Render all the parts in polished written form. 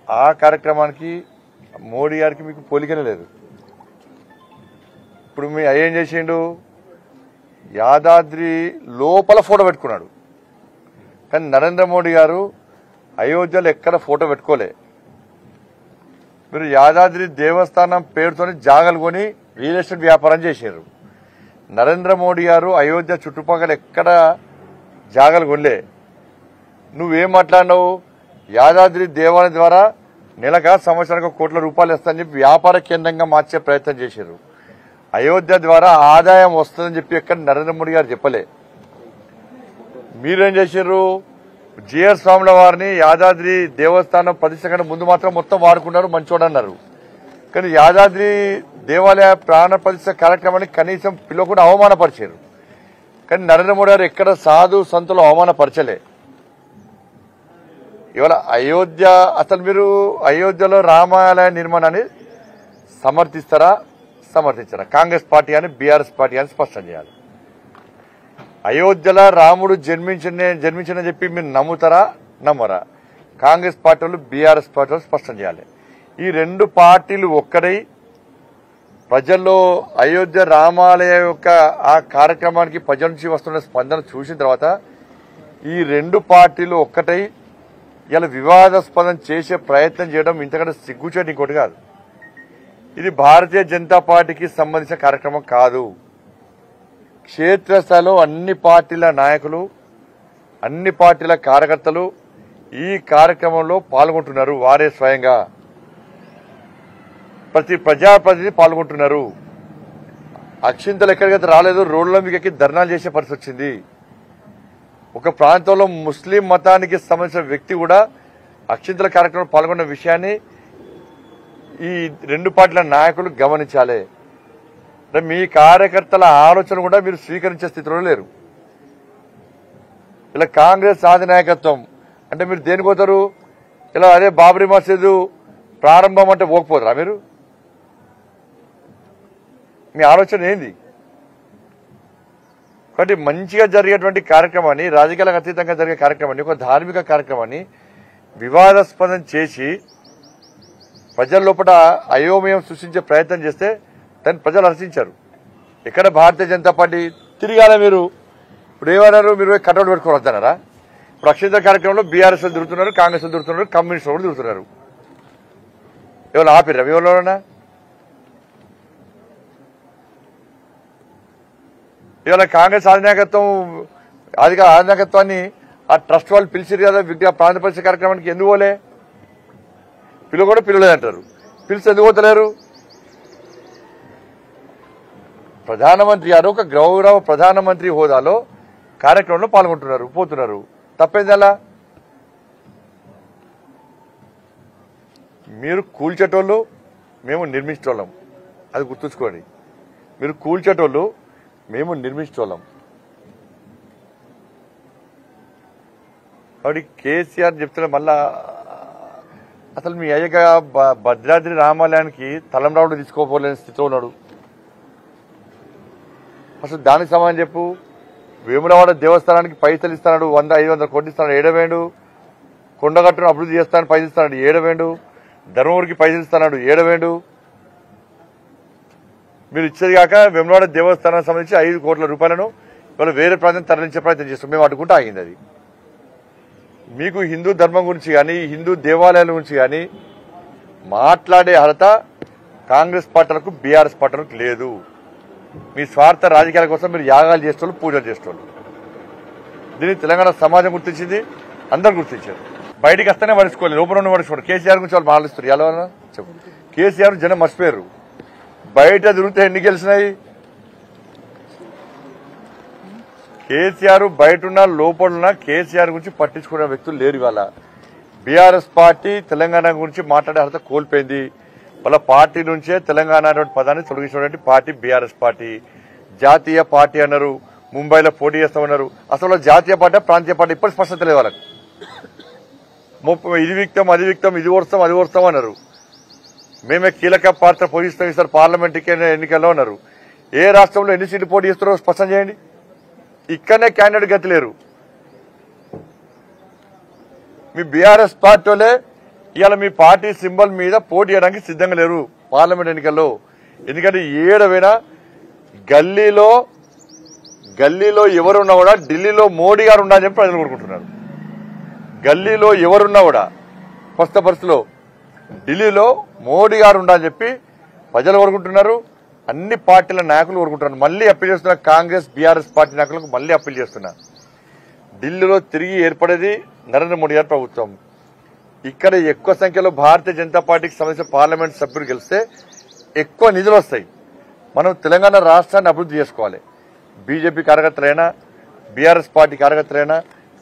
ఆ కార్యక్రమానికి మోడీ గారికి మీకు పోలికనే లేదు. ఇప్పుడు మీ ఏం చేసిండు, యాదాద్రి లోపల ఫోటో పెట్టుకున్నాడు. కానీ నరేంద్ర మోడీ గారు అయోధ్యలో ఎక్కడ ఫోటో పెట్టుకోలే. మీరు యాదాద్రి దేవస్థానం పేరుతోని జాగలు కొని రియల్ ఎస్టేట్ వ్యాపారం చేశారు. నరేంద్ర మోడీ గారు అయోధ్య చుట్టుపక్కల ఎక్కడ జాగలు కొనలే. నువ్వేం మాట్లాడినావు, యాదాద్రి దేవాలయం ద్వారా నెలగా సంవత్సరానికి ₹1,00,00,000 ఇస్తానని చెప్పి వ్యాపార కేంద్రంగా మార్చే ప్రయత్నం చేశారు. అయోధ్య ద్వారా ఆదాయం వస్తుందని చెప్పి ఎక్కడ నరేంద్ర మోడీ గారు చెప్పలే. మీరేం చేశారు, జిఆర్ స్వాముల వారిని యాదాద్రి దేవస్థానం ప్రతిష్ట కంటే ముందు మాత్రం మొత్తం వాడుకున్నారు, మంచోడన్నారు. కానీ యాదాద్రి దేవాలయ ప్రాణ ప్రతిష్ట కార్యక్రమాన్ని కనీసం పిలవకుండా అవమానపరిచారు. కానీ నరేంద్ర మోడీ గారు ఎక్కడ సాధు సంతులు అవమానపరచలే. ఇవాళ అయోధ్య, అసలు మీరు అయోధ్యలో రామాలయ నిర్మాణాన్ని సమర్థిస్తారా సమర్థించారా? కాంగ్రెస్ పార్టీ అని బీఆర్ఎస్ పార్టీ అని స్పష్టం చేయాలి. అయోధ్యలో రాముడు జన్మించని చెప్పి మీరు నమ్ముతారా నమ్మరా? కాంగ్రెస్ పార్టీ వాళ్ళు బీఆర్ఎస్ పార్టీ వాళ్ళు స్పష్టం చేయాలి. ఈ రెండు పార్టీలు ఒక్కడై ప్రజల్లో అయోధ్య రామాలయ యొక్క ఆ కార్యక్రమానికి ప్రజల నుంచి వస్తున్న స్పందన చూసిన తర్వాత ఈ రెండు పార్టీలు ఒక్కటై ఇలా వివాదాస్పదం చేసే ప్రయత్నం చేయడం ఇంతకంటే సిగ్గుచేటు ఇంకోటి కాదు. ఇది భారతీయ జనతా పార్టీకి సంబంధించిన కార్యక్రమం కాదు. క్షేత్రస్థాయిలో అన్ని పార్టీల నాయకులు, అన్ని పార్టీల కార్యకర్తలు ఈ కార్యక్రమంలో పాల్గొంటున్నారు. వారే స్వయంగా ప్రతి ప్రజాప్రతినిధి పాల్గొంటున్నారు. అక్షింతలు ఎక్కడికైతే రాలేదు, రోడ్ల మీదకి ధర్నాలు చేసే పరిస్థితి వచ్చింది. ఒక ప్రాంతంలో ముస్లిం మతానికి సంబంధించిన వ్యక్తి కూడా అక్షింతల కార్యక్రమంలో పాల్గొన్న విషయాన్ని ఈ రెండు పార్టీల నాయకులు గమనించాలి. మీ కార్యకర్తల ఆలోచన కూడా మీరు స్వీకరించే స్థితిలో లేరు. ఇలా కాంగ్రెస్ అధినాయకత్వం అంటే మీరు దేనికి పోతారు? ఇలా అదే బాబ్రీ మసీదు ప్రారంభం అంటే పోకపోతారా మీరు? మీ ఆలోచన ఏంది? కాబట్టి మంచిగా జరిగేటువంటి కార్యక్రమాన్ని, రాజకీయాలకు అతీతంగా జరిగే కార్యక్రమాన్ని, ఒక ధార్మిక కార్యక్రమాన్ని వివాదాస్పదం చేసి ప్రజల లోపల అయోమయం సృష్టించే ప్రయత్నం చేస్తే దాన్ని ప్రజలు హర్షించారు. ఎక్కడ భారతీయ జనతా పార్టీ తిరిగాల మీరు? ఇప్పుడు ఏమన్నారు, మీరు కటౌట్ పెట్టుకుని వద్దన్నారా? ఇప్పుడు అక్షింతల కార్యక్రమంలో బీఆర్ఎస్ తిరుగుతున్నారు, కాంగ్రెస్ తిరుగుతున్నారు, కమ్యూనిస్టులు కూడా తిరుగుతున్నారు. ఎవరు ఆపిర్రా ఎవరైనా? ఇవాళ కాంగ్రెస్ అధినాయకత్వాన్ని ఆ ట్రస్ట్ వాళ్ళు పిలిచిరు కదా ప్రాంత పరిచయ కార్యక్రమానికి. ఎందుకు పోలే? పిలువ కూడా పిలవలేదంటారు. పిలిచి ఎందుకు పోతలేరు? ప్రధానమంత్రి గారు ఒక గౌరవ ప్రధానమంత్రి హోదాలో కార్యక్రమంలో పాల్గొంటున్నారు, పోతున్నారు. తప్పేంది అలా? మీరు కూల్చేటోళ్ళు, మేము నిర్మించేటోళ్ళం. అది గుర్తుంచుకోండి. మీరు కూల్చేటోళ్ళు, మేము నిర్మించేటోళ్ళం. కాబట్టి కేసీఆర్ చెప్తున్నా మళ్ళా అసలు మీ అయ్యగా భద్రాద్రి రామాలయానికి తలంరావుడు తీసుకోపోలేని స్థితిలో ఉన్నాడు. అసలు దానికి సమాధానం చెప్పు. వేములవాడ దేవస్థానానికి పైసలు ఇస్తాడు, 100-500 కోట్లు ఇస్తాడు, ఏడవేండు. కొండగట్టును అభివృద్ధి చేస్తానని పైసలు ఇస్తాడు, ఏడవేండు. ధర్మవరికి పైసలు ఇస్తాడు, ఏడవేండు. మీరు ఇచ్చేది కాక వేములవాడ దేవస్థానానికి సంబంధించి 5 కోట్ల రూపాయలను ఇవాళ వేరే ప్రాంతం తరలించే ప్రయత్నం చేస్తాం. మేము అడ్డుకుంటూ ఆగింది. అది మీకు హిందూ ధర్మం గురించి కానీ, హిందూ దేవాలయాల గురించి కానీ మాట్లాడే అర్హత కాంగ్రెస్ పార్టీలకు, బీఆర్ఎస్ పార్టీలకు లేదు. మీ స్వార్థ రాజకీయాల కోసం మీరు యాగాలు చేసేవాళ్ళు, పూజలు చేసేవాళ్ళు. దీన్ని తెలంగాణ సమాజం గుర్తించింది, అందరు గుర్తించారు. బయటికి వస్తేనే పడుచుకోవాలి, లోపల పడుచుకోవాలి. కేసీఆర్ గురించి వాళ్ళు మాట్లాడుస్తారు. ఎలా చెప్పు. కేసీఆర్ జనం మర్చిపోయారు. బయట తిరిగితే ఎన్ని గెలిచినాయి? కేసీఆర్ బయట లోపల కేసీఆర్ గురించి పట్టించుకునే వ్యక్తులు లేరు. ఇవాళ బీఆర్ఎస్ పార్టీ తెలంగాణ గురించి మాట్లాడే అర్హత కోల్పోయింది. వాళ్ళ పార్టీ నుంచే తెలంగాణ పదాన్ని తొలగించినటువంటి పార్టీ బీఆర్ఎస్ పార్టీ. జాతీయ పార్టీ అన్నారు, ముంబైలో పోటీ చేస్తామన్నారు. అసలు జాతీయ పార్టీ ప్రాంతీయ పార్టీ ఇప్పటి స్పష్టత లేదు వాళ్ళకి. ఇది విక్తం, అది విక్తం, ఇది ఓడుస్తాం, అది ఓడుస్తాం అన్నారు. మేమే కీలక పాత్ర పోషిస్తాం ఈసారి పార్లమెంట్ ఎన్నికల్లో అన్నారు. ఏ రాష్ట్రంలో ఎన్ని సీట్లు పోటీ చేస్తారో స్పష్టం చేయండి. ఇక్కడనే క్యాండిడేట్ గతి లేరు. మీ బీఆర్ఎస్ పార్టీలే ఇవాళ మీ పార్టీ సింబల్ మీద పోటీ చేయడానికి సిద్ధంగా లేరు పార్లమెంట్ ఎన్నికల్లో. ఎందుకంటే ఏడవైనా గల్లీలో ఎవరున్నా కూడా ఢిల్లీలో మోడీ గారు ఉండాలని చెప్పి ప్రజలు కోరుకుంటున్నారు. గల్లీలో ఎవరున్నా కూడా ప్రస్తుత పరిస్థితిలో ఢిల్లీలో మోడీ గారు ఉండాలని చెప్పి ప్రజలు కోరుకుంటున్నారు. అన్ని పార్టీల నాయకులు కోరుకుంటున్నారు. మళ్లీ అప్పీల్ చేస్తున్నారు. కాంగ్రెస్ బీఆర్ఎస్ పార్టీ నాయకులకు మళ్లీ అప్పీల్ చేస్తున్నారు. ఢిల్లీలో తిరిగి ఏర్పడేది నరేంద్ర మోడీ గారి ప్రభుత్వం. ఇక్కడ ఎక్కువ సంఖ్యలో భారతీయ జనతా పార్టీకి సంబంధించిన పార్లమెంట్ సభ్యులు గెలిస్తే ఎక్కువ నిధులు వస్తాయి. మనం తెలంగాణ రాష్ట్రాన్ని అభివృద్ధి చేసుకోవాలి. బీజేపీ కార్యకర్తలైనా, బీఆర్ఎస్ పార్టీ కార్యకర్తలైనా,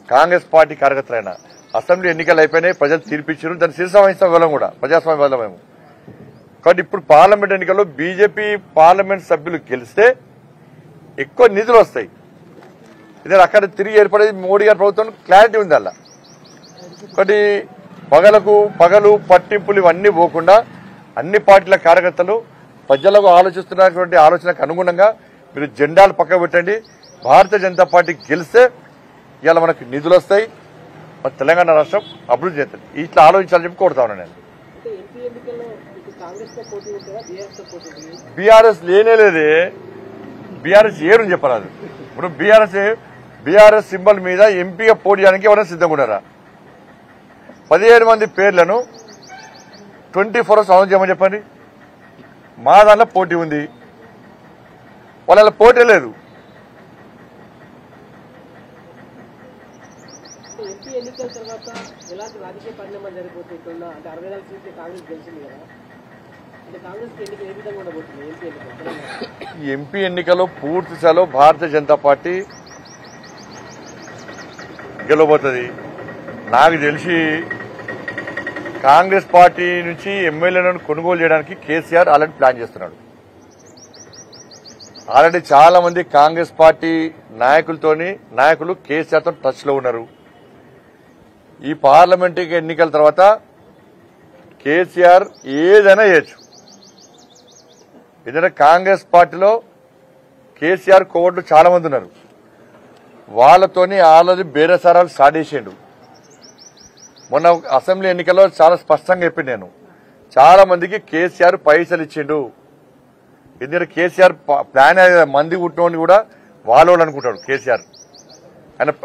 కాంగ్రెస్ పార్టీ కార్యకర్తలైనా అసెంబ్లీ ఎన్నికలు అయిపోయినాయి. ప్రజలు తీర్పిచ్చారు. దాన్ని శిరస వహిస్తాం వెళ్ళం కూడా ప్రజాస్వామ్య వల్ల మేము. కాబట్టి ఇప్పుడు పార్లమెంట్ ఎన్నికల్లో బీజేపీ పార్లమెంట్ సభ్యులు గెలిస్తే ఎక్కువ నిధులు వస్తాయి. ఇదే అక్కడ తిరిగి ఏర్పడేది మోడీ గారి ప్రభుత్వం క్లారిటీ ఉంది. అలా ఒకటి పగలు పట్టింపులు ఇవన్నీ పోకుండా అన్ని పార్టీల కార్యకర్తలు ప్రజలకు ఆలోచిస్తున్నటువంటి ఆలోచనకు అనుగుణంగా మీరు జెండాలు పక్కకు పెట్టండి. భారతీయ జనతా పార్టీ గెలిస్తే ఇవాళ మనకు నిధులు వస్తాయి. మన తెలంగాణ రాష్ట్రం అభివృద్ధి చేస్తుంది. ఇట్లా ఆలోచించాలని చెప్పి కోరుతా ఉన్నాను నేను. బీఆర్ఎస్ లేనేలేదే. బీఆర్ఎస్ ఏడు చెప్పరాదు. ఇప్పుడు బీఆర్ఎస్ సింబల్ మీద ఎంపీగా పోటీ చేయడానికి ఎవరైనా సిద్ధంగా ఉన్నారా? 17 మంది పేర్లను 24 hours అనౌన్స్ చేయమని చెప్పండి. మా దాంట్లో పోటీ ఉంది. వాళ్ళ పోటీ లేదు. ఎంపీ ఎన్నికల్లో పూర్తి స్థాయిలో భారతీయ జనతా పార్టీ గెలవబోతుంది. నాకు తెలిసి కాంగ్రెస్ పార్టీ నుంచి ఎమ్మెల్యేలను కొనుగోలు చేయడానికి కేసీఆర్ ఆల్రెడీ ప్లాన్ చేస్తున్నాడు. ఆల్రెడీ చాలా మంది కాంగ్రెస్ పార్టీ నాయకులు కేసీఆర్ తో టచ్ లో ఉన్నారు. ఈ పార్లమెంట్ ఎన్నికల తర్వాత కేసీఆర్ ఏదైనా చేయొచ్చు. ఎందుకంటే కాంగ్రెస్ పార్టీలో కేసీఆర్ కోవట్లు చాలా మంది ఉన్నారు. వాళ్లతోని ఆల్రెడీ బేరసారాలు స్టార్ట్ చేసిండు. మొన్న అసెంబ్లీ ఎన్నికల్లో చాలా స్పష్టంగా చెప్పింది నేను. చాలా మందికి కేసీఆర్ పైసలు ఇచ్చిండు. ఎందుకంటే కేసీఆర్ ప్లాన్ మంది కుట్టినోని కూడా వాళ్ళు అనుకుంటాడు కేసీఆర్.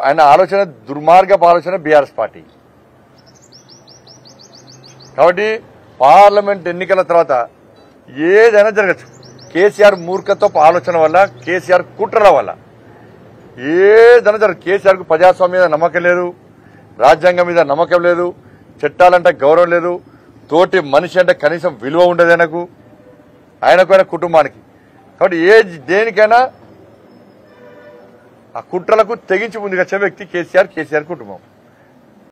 ఆయన ఆలోచన దుర్మార్గపు ఆలోచన బీఆర్ఎస్ పార్టీ. కాబట్టి పార్లమెంట్ ఎన్నికల తర్వాత ఏదైనా జరగచ్చు. కేసీఆర్ మూర్ఖత్వపు ఆలోచన వల్ల, కేసీఆర్ కుట్రల వల్ల ఏదైనా జరగదు. కేసీఆర్ కు ప్రజాస్వామ్యం మీద నమ్మకం లేదు, రాజ్యాంగం మీద నమ్మకం లేదు, చట్టాలంటే గౌరవం లేదు, తోటి మనిషి అంటే కనీసం విలువ ఉండదు ఆయనకు ఆయన కుటుంబానికి. కాబట్టి దేనికైనా ఆ కుట్రలకు తెగించి ముందుకొచ్చే వ్యక్తి కేసీఆర్ కుటుంబం.